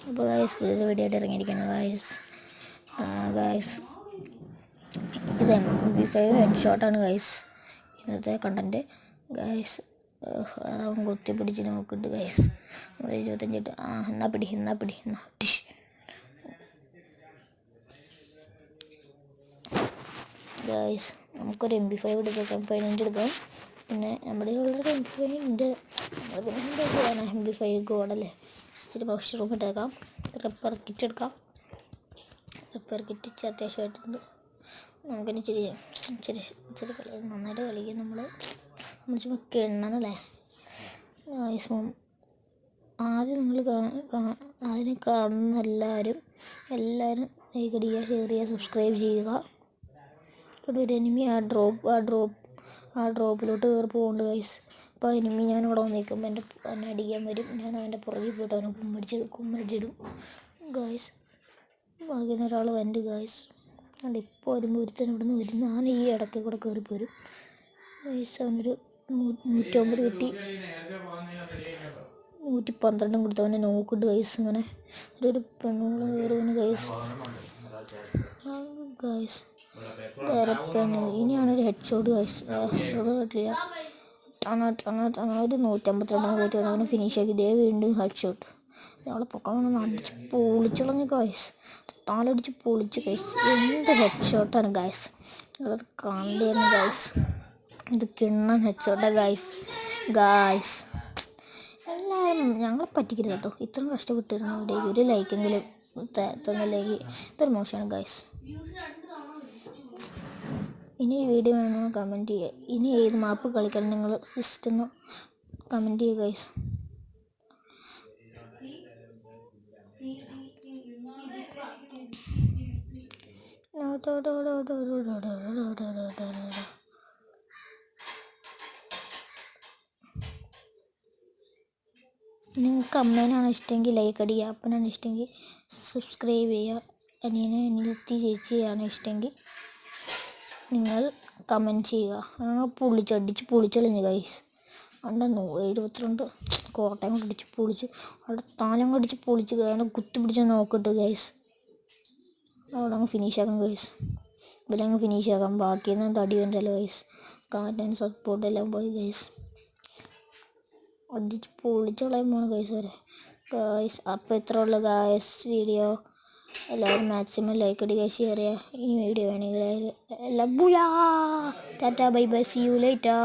അപ്പോൾ ഗായ്സ് പുതിയൊരു വീഡിയോ ആയിട്ട് ഇറങ്ങിയിരിക്കുകയാണ് ഗായ്സ് ഇത് MP5 ഹെഡ് ഷോട്ടാണ് ഗായ്സ് ഇന്നത്തെ കണ്ടൻറ്റ് ഗായ്സ്. അവൻ കുത്തി പിടിച്ച് നോക്കിയിട്ട് ഗായ്സ് നമ്മൾ 25 ഇട്ട് എന്നാ പിടി ഗായ്സ്. നമുക്കൊരു MP5 എടുക്കാം, 15 എടുക്കാം. പിന്നെ നമ്മുടെ ഉള്ളൊരു MP5 ഉണ്ട്. പിന്നെ എന്താ ചെയ്യാനാ, MP5 ഗോഡല്ലേ, ഇച്ചിരി പൗഷ് റൂം ഇട്ടേക്കാം. റിപ്പയർ കിറ്റ് എടുക്കാം. റിപ്പയർ കിറ്റ് അത്യാവശ്യമായിട്ടുണ്ട്. നമുക്കിനി ഇച്ചിരി കളി നന്നായിട്ട് കളിക്കും. നമ്മൾ ചുമ്മാ കിണ്ണനല്ലേ ഗായ്സ്. ആദ്യം നിങ്ങൾ അതിനെ കാണുന്ന എല്ലാവരും ലൈക്ക് അടിക്കുക, ഷെയർ ചെയ്യുക, സബ്സ്ക്രൈബ് ചെയ്യുക. ഇവിടെ ഒരു എനിമി ആ ഡ്രോപ്പിലോട്ട് കയറി പോകുന്നുണ്ട് ഗൈസ്. അപ്പോൾ എനിമി ഞാനിവിടെ വന്നിരിക്കുമ്പോൾ എന്നെ അടിക്കാൻ വരും. ഞാൻ അവൻ്റെ പുറകിൽ പോയിട്ട് അവനെ കുമ്മടിച്ചിടും ഗൈസ്. അങ്ങനെ ഒരാൾ വണ്ട് ഗൈസ്. അല്ല ഇപ്പോൾ വരുമ്പോൾ ഒരുത്തൻ ഇവിടെ നിന്ന് വരും. ഞാൻ ഈ ഇടയ്ക്ക് കൂടെ കയറിപ്പോരും ഗൈസ്. അവനൊരു 109 കിട്ടി, 112 കൊടുത്തവനെ നോക്കിട്ട് ഗൈസ്. അങ്ങനെ ഒരു പെണ്ണുങ്ങൾ കയറുവന് ഗൈസ്. ഇനിയാണ് ഒരു ഹെഡ് ഷോട്ട് ഗൈസ്. അത് കേട്ടില്ല. അങ്ങനെ ഒരു 152 കയറ്റി അവനെ ഫിനിഷ് ആക്കി. ഇതേ വീണ്ടും ഹെഡ് ഷോട്ട്. ഞങ്ങളെ പൊക്കം അടിച്ച് പൊളിച്ചളഞ്ഞു ഗൈസ്. താലടിച്ച് പൊളിച്ച് ഗൈസ്. എന്ത് ഹെഡ് ഷോട്ടാണ് ഗൈസ്, നിങ്ങളത് കണ്ടിരുന്നു ഗൈസ്. ഇത് കിണ്ണൻ ഹെഡ് ഷോട്ടാണ് ഗൈസ്. എല്ലാവരും ഞങ്ങളെ പറ്റിക്കരുത് കേട്ടോ. ഇത്രയും കഷ്ടപ്പെട്ടിരുന്നു ഇവിടേക്ക് ഒരു ലൈക്കെങ്കിലും തന്നില്ലെങ്കിൽ ഇതൊരു മോശമാണ് ഗൈസ്. ഇനി ഈ വീഡിയോ വേണമെന്ന് കമൻറ്റ് ചെയ്യുക. ഇനി ഏത് മാപ്പ് കളിക്കണം നിങ്ങൾ ജസ്റ്റ് ഒന്ന് കമൻറ്റ് ചെയ്യുക ഗൈസ്. നിങ്ങൾക്ക് അമ്മേനാണ് ഇഷ്ടമെങ്കിൽ ലൈക്ക് അടിക്കുക, അപ്പനാണ് ഇഷ്ടമെങ്കിൽ സബ്സ്ക്രൈബ് ചെയ്യുക, അനിയത്തി ചേച്ചിയാണ് ഇഷ്ടമെങ്കിൽ നിങ്ങൾ കമൻറ്റ് ചെയ്യുക. ഞങ്ങൾ അടിച്ച് പൊളിച്ചളഞ്ഞു ഗൈസ്. അവിടെ 72 കോട്ടയം കൊണ്ട് അടിച്ച് പൊളിച്ചു. അവിടെ താലം കടിച്ച് പൊളിച്ച് കാരണം കുത്തി പിടിച്ച് നോക്കിട്ട് ഗൈസ്. അവിടെ അങ്ങ് ഫിനിഷ് ആക്കാം ഗൈസ്. ഇവിടെ അങ്ങ് ഫിനിഷ് ആക്കാം. ബാക്കിയെന്ന് തടി വേണ്ടല്ലോ ഗൈസ്. കാറ്റാൻ സപ്പോർട്ടെല്ലാം പോയി ഗൈസ്. അടിച്ച് പൊളിച്ചോളാൻ പോണ ഗൈസ് വരെ ഗൈസ്. അപ്പോൾ ഇത്ര ഉള്ളു ഗൈസ് വീഡിയോ. എല്ലാവരും മാക്സിമം ലൈക്ക് അടിക്കുക, ഷെയർ ചെയ്യുക. ഈ വീഡിയോ വേണമെങ്കിൽ എല്ലാം tata bye bye, see you later.